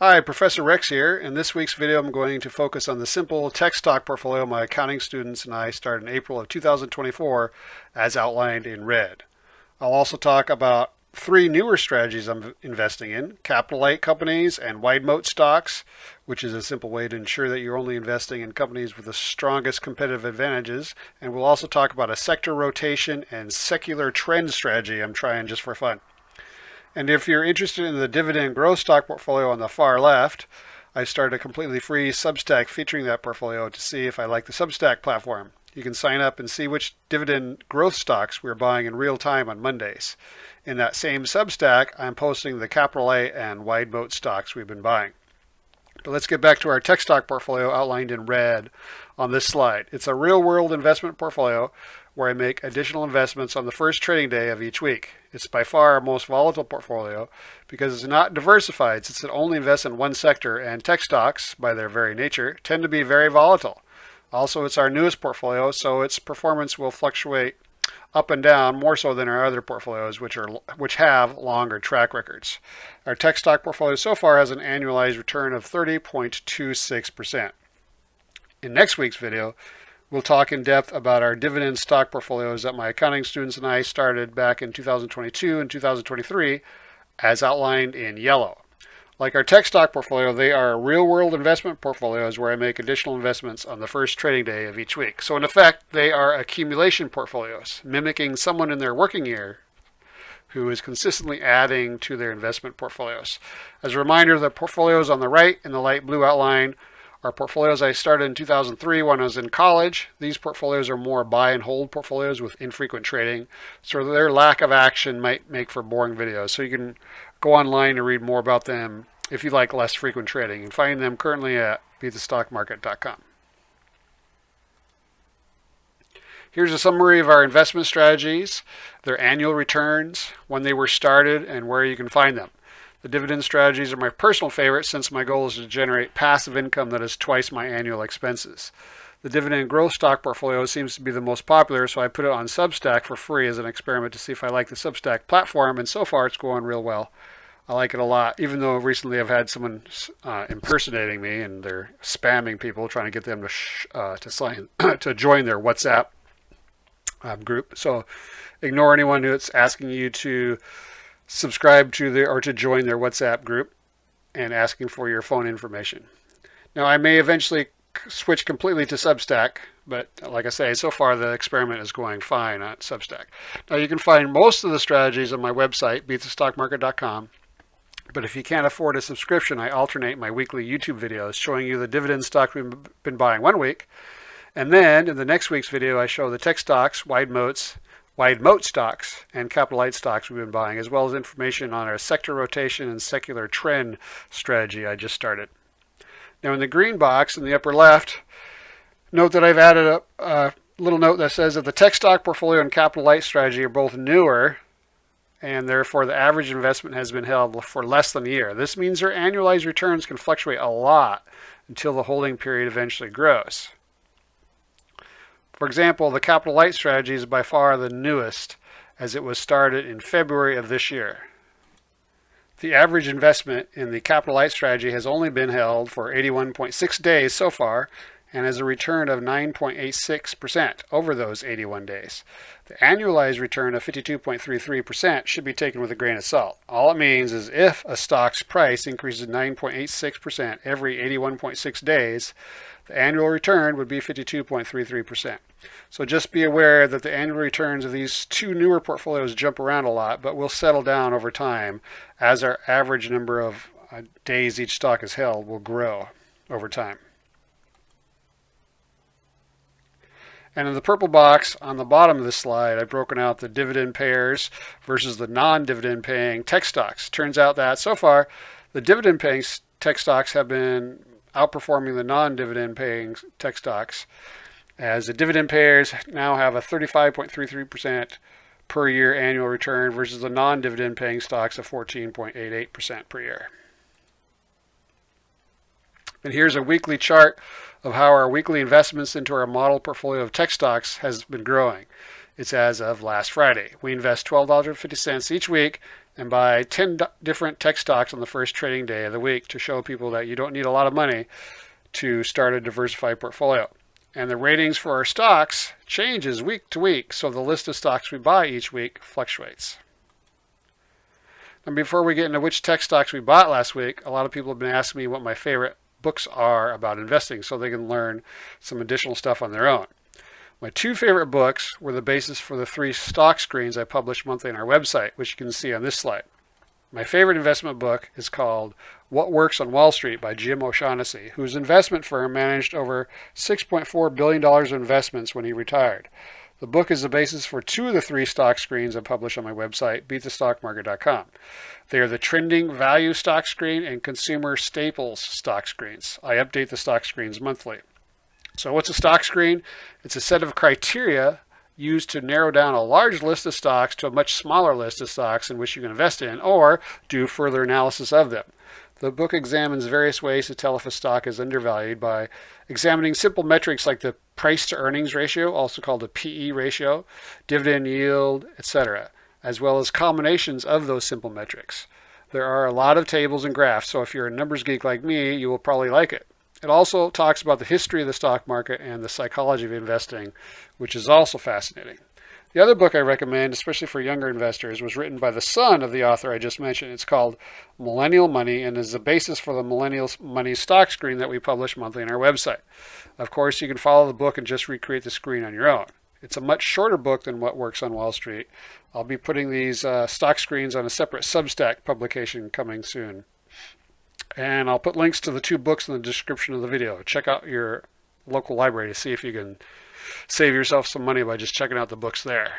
Hi, Professor Rex here. In this week's video, I'm going to focus on the simple tech stock portfolio my accounting students and I started in April of 2024 as outlined in red. I'll also talk about three newer strategies I'm investing in: capital light companies and Wide-Moat stocks, which is a simple way to ensure that you're only investing in companies with the strongest competitive advantages. And we'll also talk about a sector rotation and secular trend strategy I'm trying just for fun. And if you're interested in the dividend growth stock portfolio on the far left, I started a completely free Substack featuring that portfolio to see if I like the Substack platform. You can sign up and see which dividend growth stocks we're buying in real time on Mondays. In that same Substack, I'm posting the capital A and Wide-Moat stocks we've been buying. But let's get back to our tech stock portfolio outlined in red on this slide. It's a real-world investment portfolio where I make additional investments on the first trading day of each week. It's by far our most volatile portfolio because it's not diversified, since it only invests in one sector, and tech stocks, by their very nature, tend to be very volatile. Also, it's our newest portfolio, so its performance will fluctuate up and down more so than our other portfolios, which have longer track records. Our tech stock portfolio so far has an annualized return of 30.26%. In next week's video, we'll talk in depth about our dividend stock portfolios that my accounting students and I started back in 2022 and 2023, as outlined in yellow. Like our tech stock portfolio, they are real-world investment portfolios where I make additional investments on the first trading day of each week. So in effect, they are accumulation portfolios, mimicking someone in their working year who is consistently adding to their investment portfolios. As a reminder, the portfolios on the right in the light blue outline are portfolios I started in 2003 when I was in college. These portfolios are more buy and hold portfolios with infrequent trading, so their lack of action might make for boring videos. So you can go online and read more about them if you like less frequent trading. You can find them currently at beatthestockmarket.com. Here's a summary of our investment strategies, their annual returns, when they were started, and where you can find them. The dividend strategies are my personal favorite, since my goal is to generate passive income that is twice my annual expenses. The dividend growth stock portfolio seems to be the most popular, so I put it on Substack for free as an experiment to see if I like the Substack platform, and so far it's going real well. I like it a lot, even though recently I've had someone impersonating me, and they're spamming people trying to get them to sign to join their WhatsApp group. So ignore anyone who's asking you to subscribe to or to join their WhatsApp group and asking for your phone information. Now, I may eventually switch completely to Substack, but like I say, so far the experiment is going fine on Substack. Now, you can find most of the strategies on my website, beatthestockmarket.com. But if you can't afford a subscription, I alternate my weekly YouTube videos showing you the dividend stock we've been buying one week. And then in the next week's video, I show the tech stocks, Wide-Moat stocks, and capital light stocks we've been buying, as well as information on our sector rotation and secular trend strategy I just started. Now, in the green box in the upper left, note that I've added a little note that says that the tech stock portfolio and capital light strategy are both newer, and therefore the average investment has been held for less than a year. This means their annualized returns can fluctuate a lot until the holding period eventually grows. For example, the capital light strategy is by far the newest, as it was started in February of this year. The average investment in the capital light strategy has only been held for 81.6 days so far, and has a return of 9.86% over those 81 days. The annualized return of 52.33% should be taken with a grain of salt. All it means is if a stock's price increases 9.86% every 81.6 days, the annual return would be 52.33%. So just be aware that the annual returns of these two newer portfolios jump around a lot, but will settle down over time as our average number of days each stock is held will grow over time. And in the purple box on the bottom of this slide, I've broken out the dividend payers versus the non-dividend paying tech stocks. Turns out that so far, the dividend paying tech stocks have been outperforming the non-dividend paying tech stocks, as the dividend payers now have a 35.33% per year annual return versus the non-dividend paying stocks of 14.88% per year. And here's a weekly chart of how our weekly investments into our model portfolio of tech stocks has been growing. It's as of last Friday. We invest $12.50 each week, and buy 10 different tech stocks on the first trading day of the week to show people that you don't need a lot of money to start a diversified portfolio. And the ratings for our stocks changes week to week, so the list of stocks we buy each week fluctuates. And before we get into which tech stocks we bought last week, a lot of people have been asking me what my favorite books are about investing so they can learn some additional stuff on their own. My two favorite books were the basis for the 3 stock screens I publish monthly on our website, which you can see on this slide. My favorite investment book is called What Works on Wall Street by Jim O'Shaughnessy, whose investment firm managed over $6.4 billion of investments when he retired. The book is the basis for 2 of the 3 stock screens I publish on my website, beatthestockmarket.com. They are the Trending Value Stock Screen and Consumer Staples Stock Screens. I update the stock screens monthly. So what's a stock screen? It's a set of criteria used to narrow down a large list of stocks to a much smaller list of stocks in which you can invest in or do further analysis of them. The book examines various ways to tell if a stock is undervalued by examining simple metrics like the price to earnings ratio, also called the PE ratio, dividend yield, etc., as well as combinations of those simple metrics. There are a lot of tables and graphs, so if you're a numbers geek like me, you will probably like it. It also talks about the history of the stock market and the psychology of investing, which is also fascinating. The other book I recommend, especially for younger investors, was written by the son of the author I just mentioned. It's called Millennial Money and is the basis for the Millennial Money stock screen that we publish monthly on our website. Of course, you can follow the book and just recreate the screen on your own. It's a much shorter book than What Works on Wall Street. I'll be putting these stock screens on a separate Substack publication coming soon. And I'll put links to the 2 books in the description of the video. Check out your local library to see if you can save yourself some money by just checking out the books there.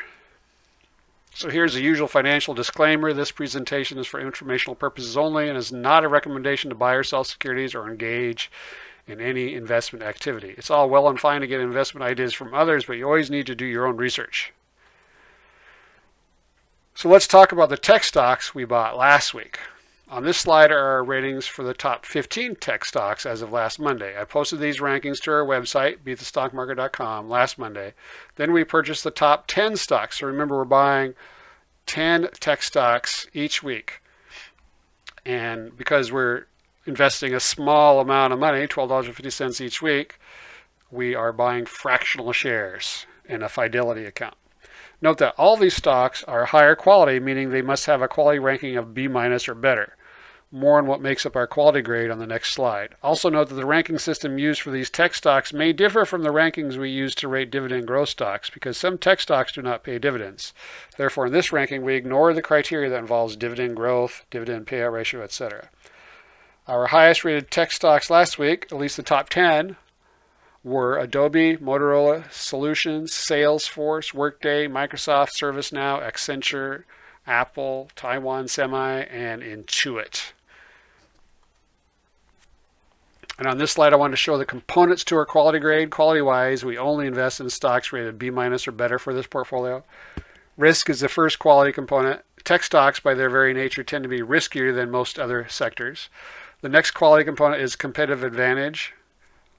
So here's the usual financial disclaimer. This presentation is for informational purposes only and is not a recommendation to buy or sell securities or engage in any investment activity. It's all well and fine to get investment ideas from others, but you always need to do your own research. So let's talk about the tech stocks we bought last week. On this slide are our ratings for the top 15 tech stocks as of last Monday. I posted these rankings to our website, beatthestockmarket.com, last Monday. Then we purchased the top 10 stocks. So remember, we're buying 10 tech stocks each week. And because we're investing a small amount of money, $12.50 each week, we are buying fractional shares in a Fidelity account. Note that all these stocks are higher quality, meaning they must have a quality ranking of B- or better. More on what makes up our quality grade on the next slide. Also note that the ranking system used for these tech stocks may differ from the rankings we use to rate dividend growth stocks because some tech stocks do not pay dividends. Therefore, in this ranking, we ignore the criteria that involves dividend growth, dividend payout ratio, etc. Our highest rated tech stocks last week, at least the top 10, were Adobe, Motorola Solutions, Salesforce, Workday, Microsoft, ServiceNow, Accenture, Apple, Taiwan Semi, and Intuit. And on this slide, I want to show the components to our quality grade. Quality-wise, we only invest in stocks rated B- or better for this portfolio. Risk is the first quality component. Tech stocks, by their very nature, tend to be riskier than most other sectors. The next quality component is competitive advantage.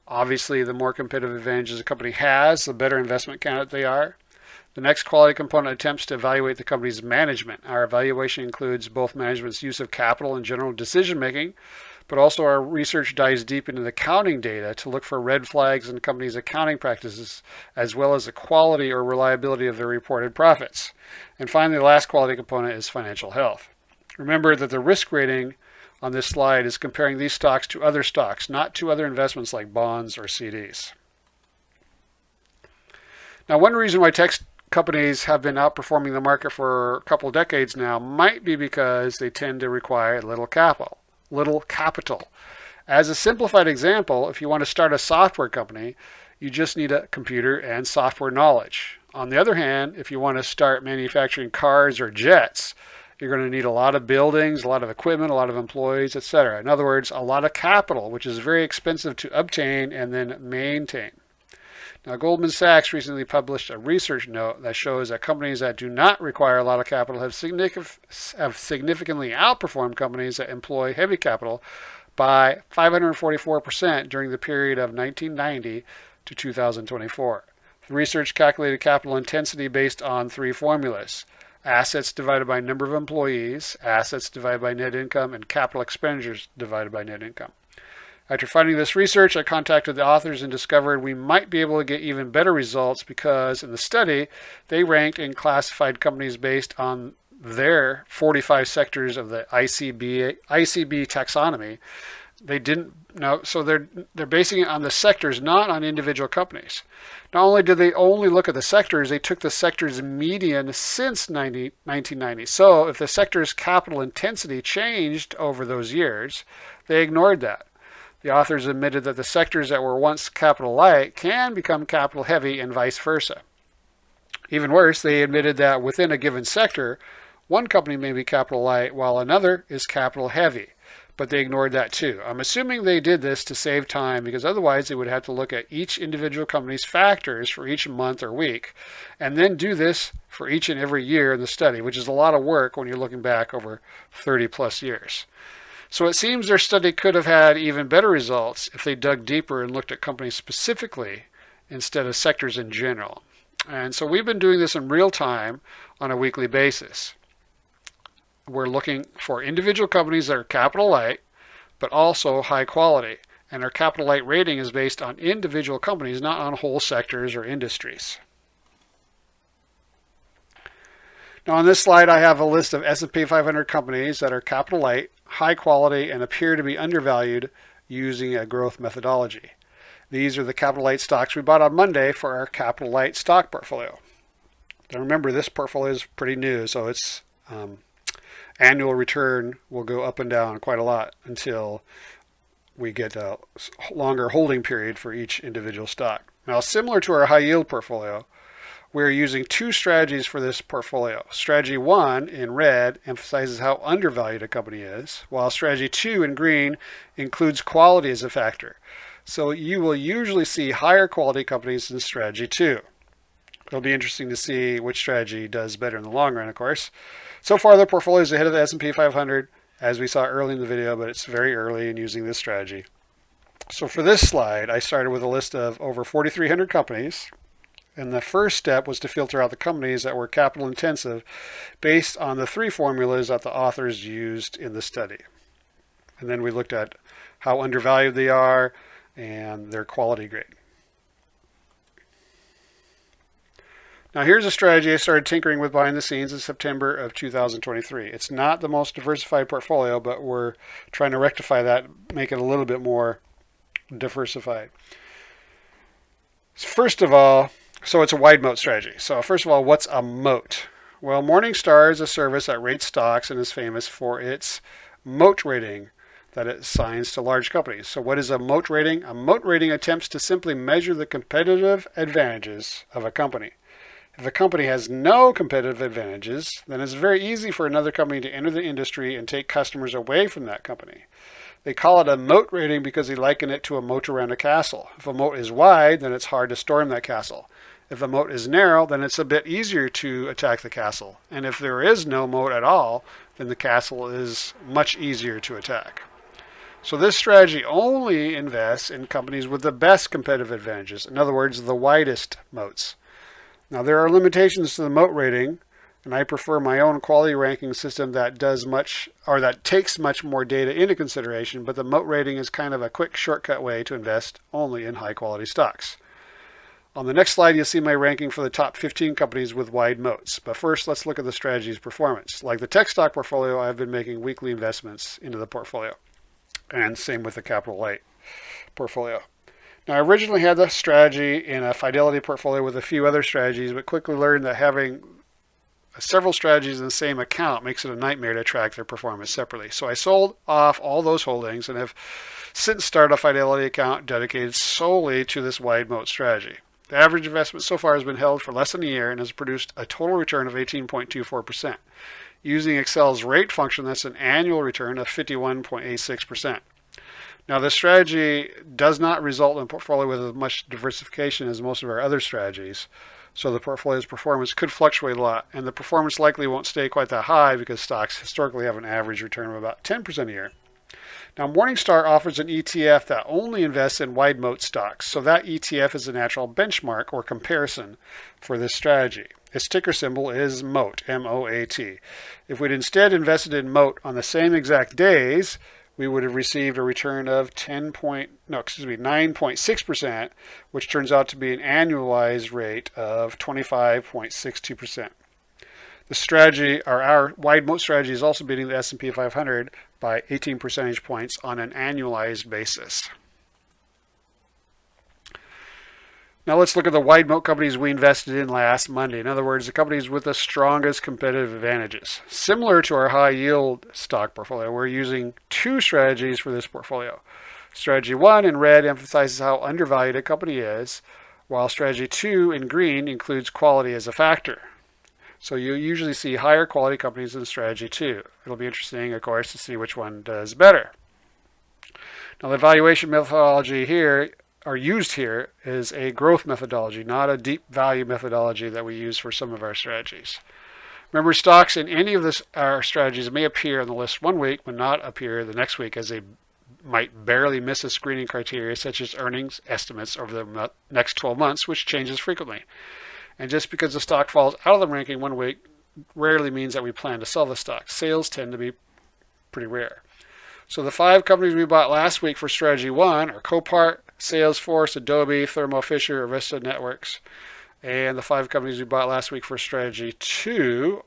Obviously, the more competitive advantages a company has, the better investment candidate they are. The next quality component attempts to evaluate the company's management. Our evaluation includes both management's use of capital and general decision making, but also our research dives deep into the accounting data to look for red flags in the company's accounting practices, as well as the quality or reliability of their reported profits. And finally, the last quality component is financial health. Remember that the risk rating on this slide is comparing these stocks to other stocks, not to other investments like bonds or CDs. Now, one reason why tech companies have been outperforming the market for a couple of decades now might be because they tend to require little capital. As a simplified example, if you want to start a software company, you just need a computer and software knowledge. On the other hand, if you want to start manufacturing cars or jets, you're going to need a lot of buildings, a lot of equipment, a lot of employees, etc. In other words, a lot of capital, which is very expensive to obtain and then maintain. Now, Goldman Sachs recently published a research note that shows that companies that do not require a lot of capital have significantly outperformed companies that employ heavy capital by 544% during the period of 1990 to 2024. The research calculated capital intensity based on 3 formulas. assets divided by number of employees, assets divided by net income, and capital expenditures divided by net income. After finding this research, I contacted the authors and discovered we might be able to get even better results because in the study, they ranked and classified companies based on their 45 sectors of the ICB taxonomy. They didn't know, so they're basing it on the sectors, not on individual companies. Not only did they only look at the sectors, they took the sector's median since 1990. So if the sector's capital intensity changed over those years, they ignored that. The authors admitted that the sectors that were once capital light can become capital heavy and vice versa. Even worse, they admitted that within a given sector, one company may be capital light while another is capital heavy, but they ignored that too. I'm assuming they did this to save time because otherwise they would have to look at each individual company's factors for each month or week and then do this for each and every year in the study, which is a lot of work when you're looking back over 30 plus years. So it seems their study could have had even better results if they dug deeper and looked at companies specifically instead of sectors in general. And so we've been doing this in real time on a weekly basis. We're looking for individual companies that are capital light, but also high quality. And our capital light rating is based on individual companies, not on whole sectors or industries. Now on this slide, I have a list of S&P 500 companies that are capital light, high quality, and appear to be undervalued using a growth methodology. These are the capital light stocks we bought on Monday for our capital light stock portfolio. Now remember, this portfolio is pretty new, so its annual return will go up and down quite a lot until we get a longer holding period for each individual stock. Now, similar to our high yield portfolio, we're using two strategies for this portfolio. Strategy 1 in red emphasizes how undervalued a company is, while strategy 2 in green includes quality as a factor. So you will usually see higher quality companies in strategy 2. It'll be interesting to see which strategy does better in the long run, of course. So far, the portfolio is ahead of the S&P 500, as we saw early in the video, but it's very early in using this strategy. So for this slide, I started with a list of over 4,300 companies. And the first step was to filter out the companies that were capital intensive based on the three formulas that the authors used in the study. And then we looked at how undervalued they are and their quality grade. Now here's a strategy I started tinkering with behind the scenes in September of 2023. It's not the most diversified portfolio, but we're trying to rectify that, make it a little bit more diversified. First of all, so it's a wide moat strategy. So first of all, what's a moat? Well, Morningstar is a service that rates stocks and is famous for its moat rating that it assigns to large companies. So what is a moat rating? A moat rating attempts to simply measure the competitive advantages of a company. If a company has no competitive advantages, then it's very easy for another company to enter the industry and take customers away from that company. They call it a moat rating because they liken it to a moat around a castle. If a moat is wide, then it's hard to storm that castle. If a moat is narrow, then it's a bit easier to attack the castle. And if there is no moat at all, then the castle is much easier to attack. So this strategy only invests in companies with the best competitive advantages. In other words, the widest moats. Now there are limitations to the moat rating, and I prefer my own quality ranking system that takes much more data into consideration, but the moat rating is kind of a quick shortcut way to invest only in high quality stocks. On the next slide, you'll see my ranking for the top 15 companies with wide moats. But first, let's look at the strategy's performance. Like the tech stock portfolio, I've been making weekly investments into the portfolio. And same with the capital light portfolio. Now, I originally had the strategy in a Fidelity portfolio with a few other strategies, but quickly learned that having several strategies in the same account makes it a nightmare to track their performance separately. So I sold off all those holdings and have since started a Fidelity account dedicated solely to this wide moat strategy. The average investment so far has been held for less than a year and has produced a total return of 18.24%. Using Excel's rate function, that's an annual return of 51.86%. Now, this strategy does not result in a portfolio with as much diversification as most of our other strategies, so the portfolio's performance could fluctuate a lot, and the performance likely won't stay quite that high because stocks historically have an average return of about 10% a year. Now, Morningstar offers an ETF that only invests in Wide-Moat stocks, so that ETF is a natural benchmark or comparison for this strategy. Its ticker symbol is MOAT, M-O-A-T. If we'd instead invested in MOAT on the same exact days, we would have received a return of 9.6%, which turns out to be an annualized rate of 25.62%. The strategy, or our Wide-Moat strategy, is also beating the S&P 500 by 18 percentage points on an annualized basis. Now let's look at the Wide-Moat companies we invested in last Monday. In other words, the companies with the strongest competitive advantages. Similar to our high yield stock portfolio, we're using two strategies for this portfolio. Strategy 1 in red emphasizes how undervalued a company is, while strategy 2 in green includes quality as a factor. So you usually see higher quality companies in strategy 2. It'll be interesting, of course, to see which one does better. Now the valuation methodology here, or used here, is a growth methodology, not a deep value methodology that we use for some of our strategies. Remember, stocks in any of our strategies may appear on the list one week, but not appear the next week, as they might barely miss a screening criteria such as earnings estimates over the next 12 months, which changes frequently. And just because the stock falls out of the ranking one week rarely means that we plan to sell the stock. Sales tend to be pretty rare. So the 5 companies we bought last week for strategy 1 are Copart, Salesforce, Adobe, Thermo Fisher, Arista Networks. And the 5 companies we bought last week for strategy 2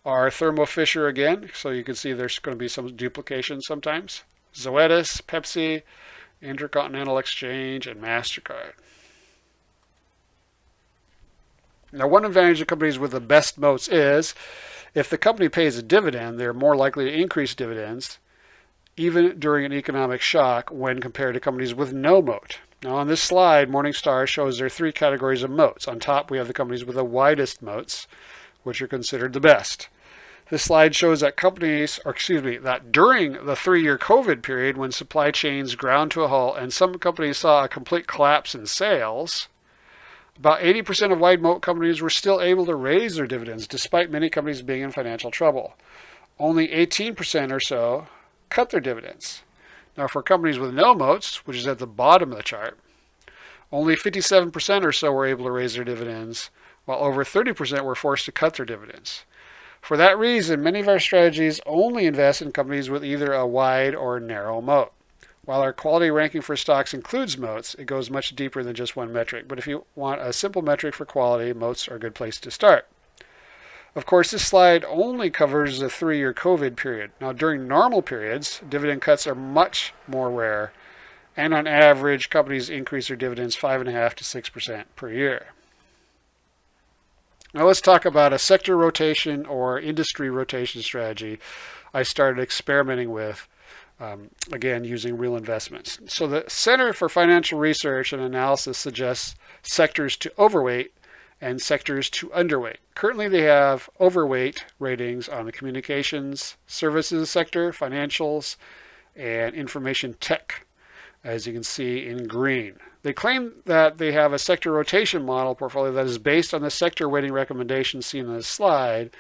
are Thermo Fisher again. So you can see there's going to be some duplication sometimes. Zoetis, Pepsi, Intercontinental Exchange, and MasterCard. Now, one advantage of companies with the best moats is if the company pays a dividend, they're more likely to increase dividends even during an economic shock when compared to companies with no moat. Now, on this slide, Morningstar shows there 3 categories of moats. On top, we have the companies with the widest moats, which are considered the best. This slide shows that that during the 3-year COVID period when supply chains ground to a halt and some companies saw a complete collapse in sales, about 80% of Wide-Moat companies were still able to raise their dividends despite many companies being in financial trouble. Only 18% or so cut their dividends. Now for companies with no moats, which is at the bottom of the chart, only 57% or so were able to raise their dividends, while over 30% were forced to cut their dividends. For that reason, many of our strategies only invest in companies with either a wide or narrow moat. While our quality ranking for stocks includes moats, it goes much deeper than just one metric. But if you want a simple metric for quality, moats are a good place to start. Of course, this slide only covers the 3-year COVID period. Now, during normal periods, dividend cuts are much more rare, and on average, companies increase their dividends 5.5% to 6% per year. Now, let's talk about a sector rotation or industry rotation strategy I started experimenting with. Again, using real investments. So the Center for Financial Research and Analysis suggests sectors to overweight and sectors to underweight. Currently, they have overweight ratings on the communications services sector, financials, and information tech, as you can see in green. They claim that they have a sector rotation model portfolio that is based on the sector weighting recommendations seen on this slide,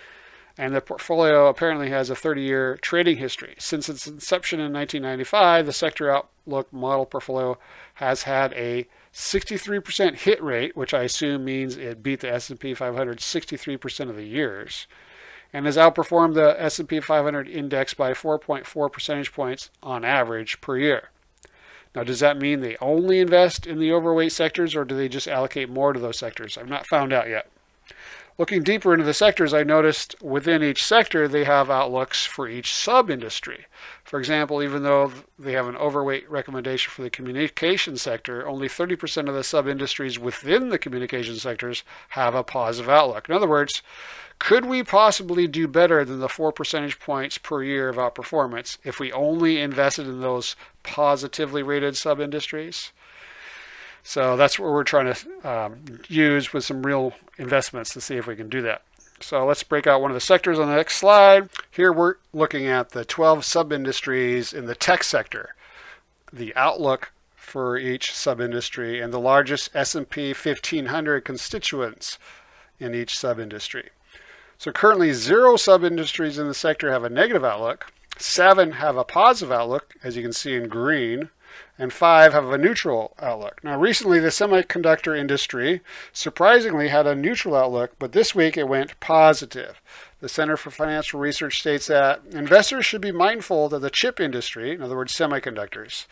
and the portfolio apparently has a 30-year trading history. Since its inception in 1995, the sector outlook model portfolio has had a 63% hit rate, which I assume means it beat the S&P 500 63% of the years, and has outperformed the S&P 500 index by 4.4 percentage points on average per year. Now, does that mean they only invest in the overweight sectors, or do they just allocate more to those sectors? I've not found out yet. Looking deeper into the sectors, I noticed within each sector they have outlooks for each sub-industry. For example, even though they have an overweight recommendation for the communication sector, only 30% of the sub-industries within the communication sectors have a positive outlook. In other words, could we possibly do better than the 4 percentage points per year of outperformance if we only invested in those positively rated sub-industries? So that's what we're trying to use with some real investments to see if we can do that. So let's break out one of the sectors on the next slide. Here we're looking at the 12 sub-industries in the tech sector, the outlook for each sub-industry, and the largest S&P 1500 constituents in each sub-industry. So currently 0 sub-industries in the sector have a negative outlook. 7 have a positive outlook, as you can see in green, and 5 have a neutral outlook. Now, recently, the semiconductor industry surprisingly had a neutral outlook, but this week it went positive. The Center for Financial Research states that investors should be mindful that the chip industry, in other words, semiconductors,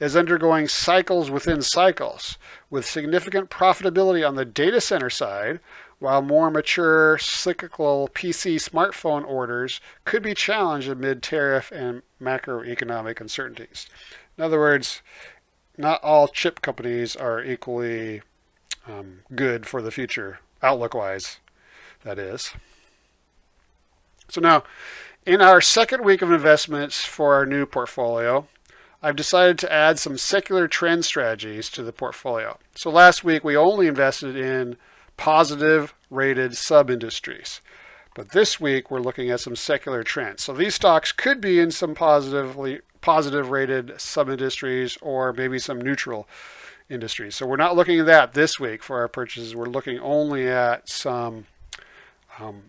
is undergoing cycles within cycles, with significant profitability on the data center side, while more mature cyclical PC smartphone orders could be challenged amid tariff and macroeconomic uncertainties. In other words, not all chip companies are equally good for the future, outlook-wise, that is. So now, in our second week of investments for our new portfolio, I've decided to add some secular trend strategies to the portfolio. So last week, we only invested in positive rated sub-industries. But this week, we're looking at some secular trends. So these stocks could be in some positive rated sub-industries or maybe some neutral industries. So we're not looking at that this week for our purchases. We're looking only at some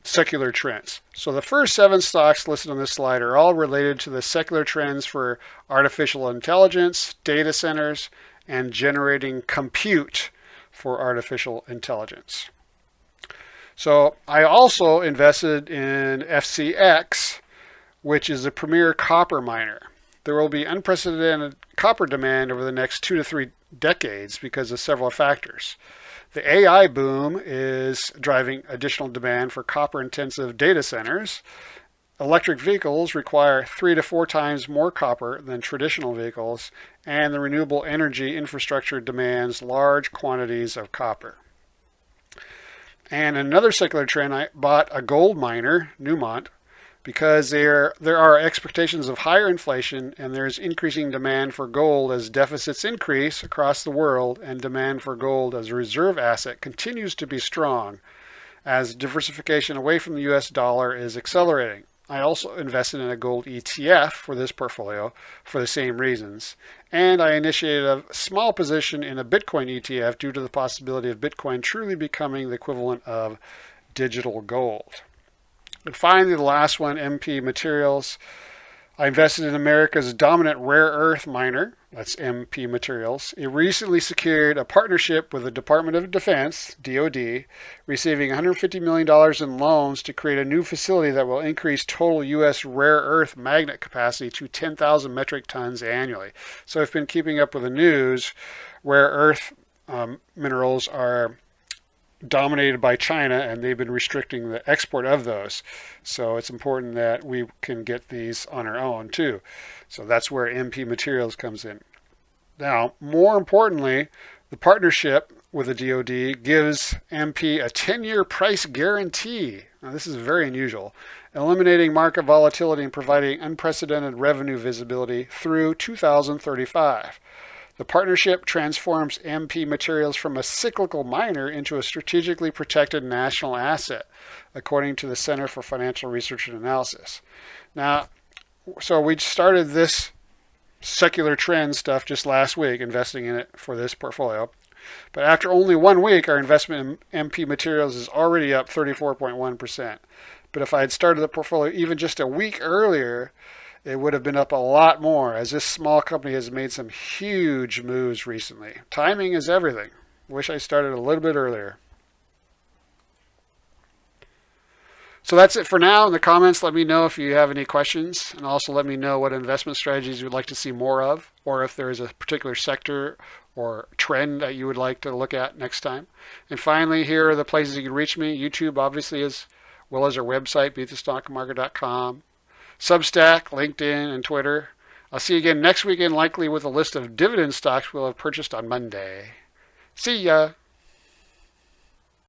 secular trends. So the first 7 stocks listed on this slide are all related to the secular trends for artificial intelligence, data centers, and generating compute for artificial intelligence. So I also invested in FCX, which is a premier copper miner. There will be unprecedented copper demand over the next 2 to 3 decades because of several factors. The AI boom is driving additional demand for copper-intensive data centers. Electric vehicles require 3 to 4 times more copper than traditional vehicles, and the renewable energy infrastructure demands large quantities of copper. And another secular trend, I bought a gold miner, Newmont, because there are expectations of higher inflation and there's increasing demand for gold as deficits increase across the world, and demand for gold as a reserve asset continues to be strong as diversification away from the US dollar is accelerating. I also invested in a gold ETF for this portfolio for the same reasons. And I initiated a small position in a Bitcoin ETF due to the possibility of Bitcoin truly becoming the equivalent of digital gold. And finally, the last one, MP Materials. I invested in America's dominant rare earth miner, that's MP Materials. It recently secured a partnership with the Department of Defense, DoD, receiving $150 million in loans to create a new facility that will increase total U.S. rare earth magnet capacity to 10,000 metric tons annually. So I've been keeping up with the news. Rare earth minerals are dominated by China, and they've been restricting the export of those. So it's important that we can get these on our own too. So that's where MP Materials comes in. Now, more importantly, the partnership with the DoD gives MP a 10-year price guarantee. Now, this is very unusual, eliminating market volatility and providing unprecedented revenue visibility through 2035. The partnership transforms MP Materials from a cyclical miner into a strategically protected national asset, according to the Center for Financial Research and Analysis. Now, so we started this secular trend stuff just last week, investing in it for this portfolio. But after only 1 week, our investment in MP Materials is already up 34.1%. But if I had started the portfolio even just a week earlier, it would have been up a lot more, as this small company has made some huge moves recently. Timing is everything. Wish I started a little bit earlier. So that's it for now. In the comments, let me know if you have any questions, and also let me know what investment strategies you would like to see more of, or if there is a particular sector or trend that you would like to look at next time. And finally, here are the places you can reach me. YouTube, obviously, as well as our website, beatthestockmarket.com. Substack, LinkedIn, and Twitter. I'll see you again next weekend, likely with a list of dividend stocks we'll have purchased on Monday. See ya!